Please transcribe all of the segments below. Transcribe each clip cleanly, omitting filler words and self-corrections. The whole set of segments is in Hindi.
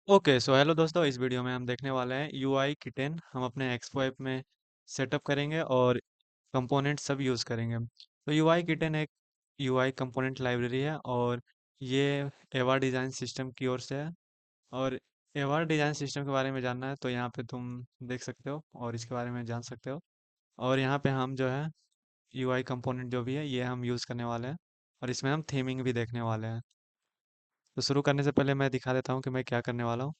ओके सो हेलो दोस्तों, इस वीडियो में हम देखने वाले हैं यूआई किटेन। हम अपने एक्सपो ऐप में सेटअप करेंगे और कंपोनेंट सब यूज़ करेंगे। तो यूआई किटेन एक यूआई कंपोनेंट लाइब्रेरी है और ये एवा डिज़ाइन सिस्टम की ओर से है। और एवा डिज़ाइन सिस्टम के बारे में जानना है तो यहाँ पे तुम देख सकते हो और इसके बारे में जान सकते हो। और यहाँ पे हम जो है यूआई कंपोनेंट जो भी है ये हम यूज़ करने वाले हैं और इसमें हम थीमिंग भी देखने वाले हैं। तो शुरू करने से पहले मैं दिखा देता हूँ कि मैं क्या करने वाला हूँ।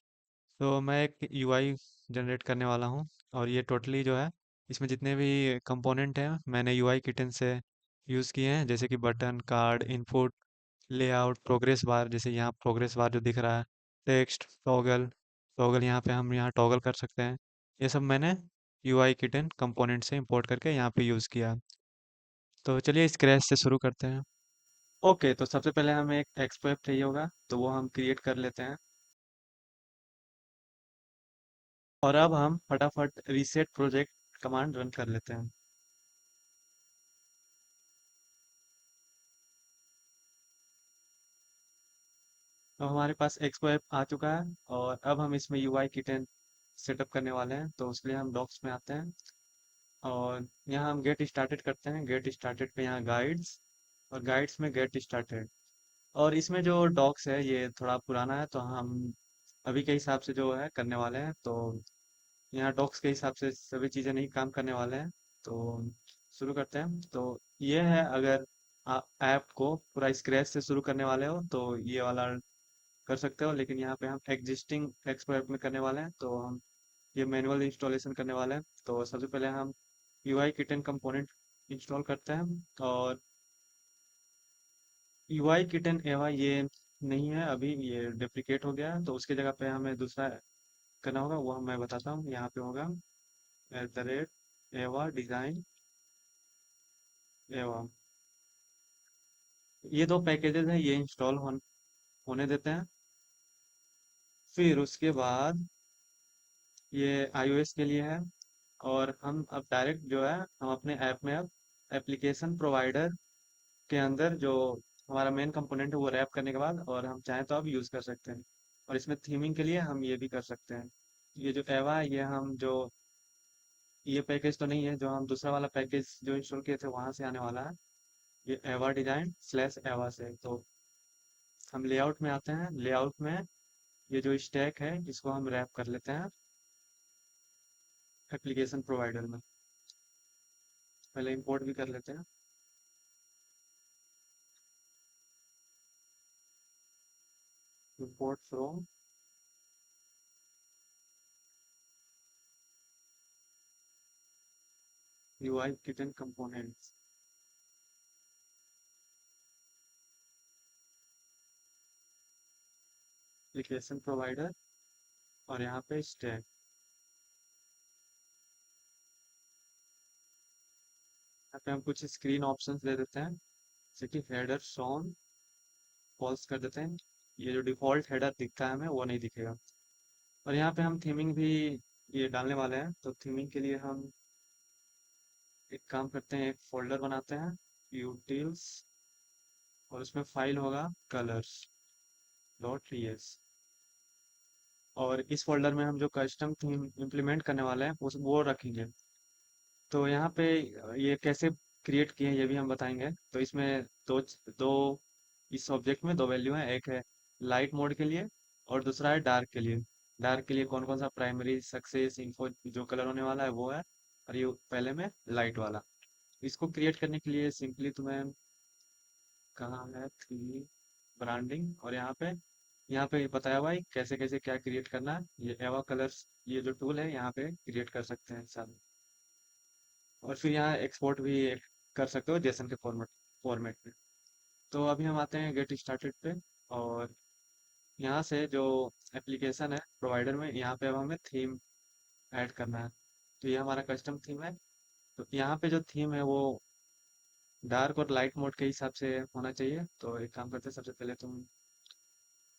तो मैं एक यूआई जनरेट करने वाला हूँ और ये टोटली जो है इसमें जितने भी कंपोनेंट हैं मैंने यूआई किटन से यूज़ किए हैं, जैसे कि button, card, input, layout, progress bar, जैसे यहाँ प्रोग्रेस बार जो दिख रहा है, टेक्स्ट, टॉगल, टॉगल यहाँ पे हम यहाँ टॉगल कर सकते हैं। ये सब मैंने यूआई किटन कंपोनेंट से इंपोर्ट करके यहाँ पे यूज़ किया है। तो चलिए स्क्रैच से शुरू करते हैं। ओके, तो सबसे पहले हमें एक एक्सपो ऐप चाहिए होगा तो वो हम क्रिएट कर लेते हैं। और अब हम फटाफट रीसेट प्रोजेक्ट कमांड रन कर लेते हैं। तो हमारे पास एक्सपो ऐप आ चुका है और अब हम इसमें यूआई किटन सेटअप करने वाले हैं, तो उसके लिए हम डॉक्स में आते हैं और यहाँ हम गेट स्टार्टेड करते हैं। गेट स्टार्टेड पे यहाँ गाइड्स और गाइड्स में गेट स्टार्टेड। और इसमें जो डॉक्स है ये थोड़ा पुराना है तो हम अभी के हिसाब से जो है करने वाले हैं। तो यहाँ डॉक्स के हिसाब से सभी चीज़ें नहीं काम करने वाले हैं। तो शुरू करते हैं। तो ये है, अगर आप ऐप को पूरा स्क्रैच से शुरू करने वाले हो तो ये वाला कर सकते हो, लेकिन यहाँ पे हम एग्जिस्टिंग एक्सपो ऐप में करने वाले हैं तो हम ये मैनुअल इंस्टॉलेशन करने वाले हैं। तो सबसे पहले हम यूआई किटन कंपोनेंट इंस्टॉल करते हैं। और यूआई किटन एवा ये नहीं है अभी, ये डिप्लिकेट हो गया है, तो उसकी जगह पे हमें दूसरा करना होगा, वो मैं बताता हूँ। यहाँ पे होगा @एवा डिज़ाइन एवा। ये दो पैकेजेस हैं, ये इंस्टॉल होने देते हैं। फिर उसके बाद ये iOS के लिए है। और हम अब डायरेक्ट जो है हम अपने ऐप में अब एप्लीकेशन प्रोवाइडर के अंदर जो हमारा मेन कंपोनेंट है वो रैप करने के बाद और हम चाहें तो अब यूज़ कर सकते हैं। और इसमें थीमिंग के लिए हम ये भी कर सकते हैं। ये जो एवा है ये हम जो ये पैकेज तो नहीं है, जो हम दूसरा वाला पैकेज जो इंस्टॉल किए थे वहां से आने वाला है। ये एवा डिजाइन स्लैश एवा से। तो हम लेआउट में आते हैं। लेआउट में ये जो स्टैक है इसको हम रैप कर लेते हैं एप्लीकेशन प्रोवाइडर में। पहले इंपोर्ट भी कर लेते हैं। Import from UI kitten components. Application provider और यहाँ पे स्टैक। यहाँ पे हम कुछ स्क्रीन ऑप्शंस दे देते हैं, जैसे कि हेडर शॉन फॉल्स कर देते हैं। ये जो डिफॉल्ट हेडर दिखता है हमें वो नहीं दिखेगा। और यहाँ पे हम थीमिंग भी ये डालने वाले हैं, तो थीमिंग के लिए हम एक काम करते हैं, एक फोल्डर बनाते हैं यूटिल्स और उसमें फाइल होगा colors.ts। और इस फोल्डर में हम जो कस्टम थीम इम्प्लीमेंट करने वाले हैं उस वो रखेंगे। तो यहाँ पे ये कैसे क्रिएट किए हैं ये भी हम बताएंगे। तो इसमें दो इस ऑब्जेक्ट में दो वैल्यू हैं, एक है लाइट मोड के लिए और दूसरा है डार्क के लिए। डार्क के लिए कौन कौन सा प्राइमरी सक्सेस इन्फो जो कलर होने वाला है वो है, और ये पहले में लाइट वाला। इसको क्रिएट करने के लिए सिंपली तुम्हें कहाँ है थ्री ब्रांडिंग, और यहाँ पे बताया हुआ है कैसे कैसे क्या क्रिएट करना है। ये एवा कलर्स ये जो टूल है यहाँ पे क्रिएट कर सकते हैं सब। और फिर यहाँ एक्सपोर्ट भी कर सकते हो जेसन के फॉर्मेट में। तो अभी हम आते हैं गेट स्टार्टेड पे। और यहाँ से जो एप्लीकेशन है प्रोवाइडर में, यहाँ पे अब हमें थीम ऐड करना है। तो ये हमारा कस्टम थीम है। तो यहाँ पे जो थीम है वो डार्क और लाइट मोड के हिसाब से होना चाहिए। तो एक काम करते हैं, सबसे पहले तुम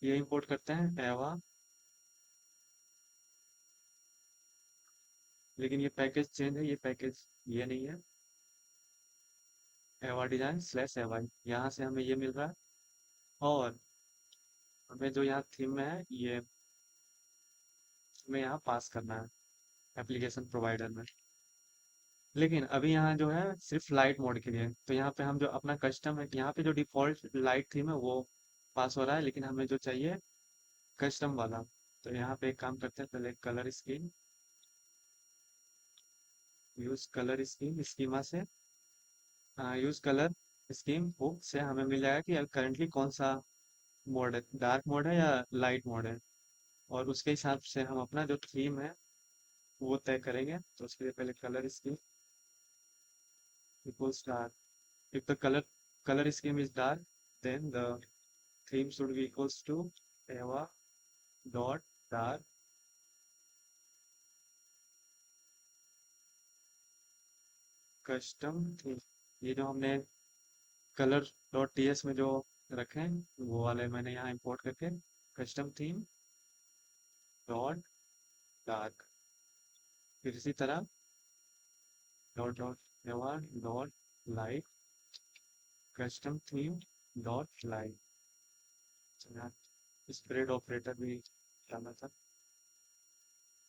ये इंपोर्ट करते हैं एवा। लेकिन ये पैकेज चेंज है, ये पैकेज ये नहीं है। एवा डिजाइन स्लैश एवा, यहाँ से हमें ये मिल रहा है। और हमें जो यहाँ थीम में है ये हमें यहाँ पास करना है एप्लीकेशन प्रोवाइडर में। लेकिन अभी यहाँ जो है सिर्फ लाइट मोड के लिए, तो यहाँ पे हम जो अपना कस्टम है, यहाँ पे जो डिफॉल्ट लाइट थीम है वो पास हो रहा है, लेकिन हमें जो चाहिए कस्टम वाला। तो यहाँ पे एक काम करते हैं, पहले colour scheme, use colour scheme schema से, यूज कलर स्कीम बुक से हमें मिल जाएगा कि करंटली कौन सा मोड है, डार्क मोड है या लाइट मोड है। और उसके हिसाब से हम अपना जो थीम है वो तय करेंगे। तो उसके लिए पहले colour scheme equals dark. If the color scheme is dark, then the theme should be equals to eva dot dark custom theme। ये जो हमने कलर डॉट टीएस में जो रखे हैं वो वाले मैंने यहाँ इंपोर्ट करके कस्टम थीम डॉट डार्क, फिर इसी तरह डॉट डॉट एवा dot light custom theme dot light. Spread operator भी डालना था।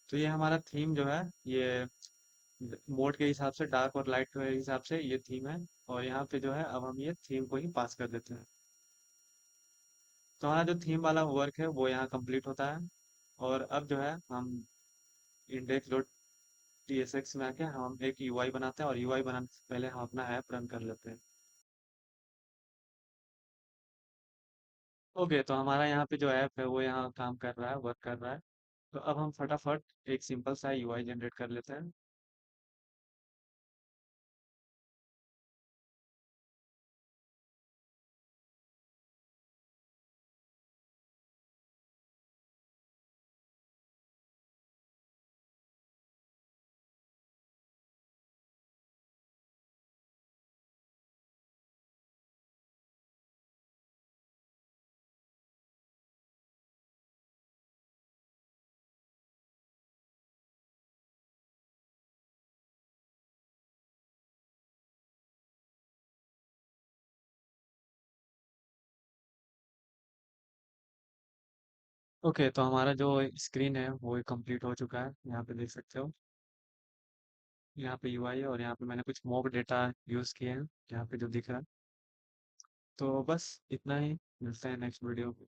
तो ये हमारा थीम जो है ये मोड के हिसाब से, डार्क और लाइट के हिसाब से ये थीम है। और यहाँ पे जो है अब हम ये थीम को ही पास कर देते हैं। तो हमारा जो थीम वाला वर्क है वो यहाँ कंप्लीट होता है। और अब जो है हम इंडेक्स डॉट टीएसएक्स में आके हम एक यूआई बनाते हैं, और यूआई बनाने से पहले हम अपना ऐप रन कर लेते हैं। ओके, तो हमारा यहाँ पे जो ऐप है वो यहाँ काम कर रहा है, वर्क कर रहा है। तो अब हम फटाफट एक सिंपल सा यूआई जनरेट कर लेते हैं। ओके, तो हमारा जो स्क्रीन है वो कंप्लीट हो चुका है, यहाँ पे देख सकते हो। यहाँ पे यूआई है और यहाँ पे मैंने कुछ मॉक डेटा यूज़ किए हैं यहाँ पे जो दिख रहा है। तो बस इतना ही, मिलते हैं नेक्स्ट वीडियो में।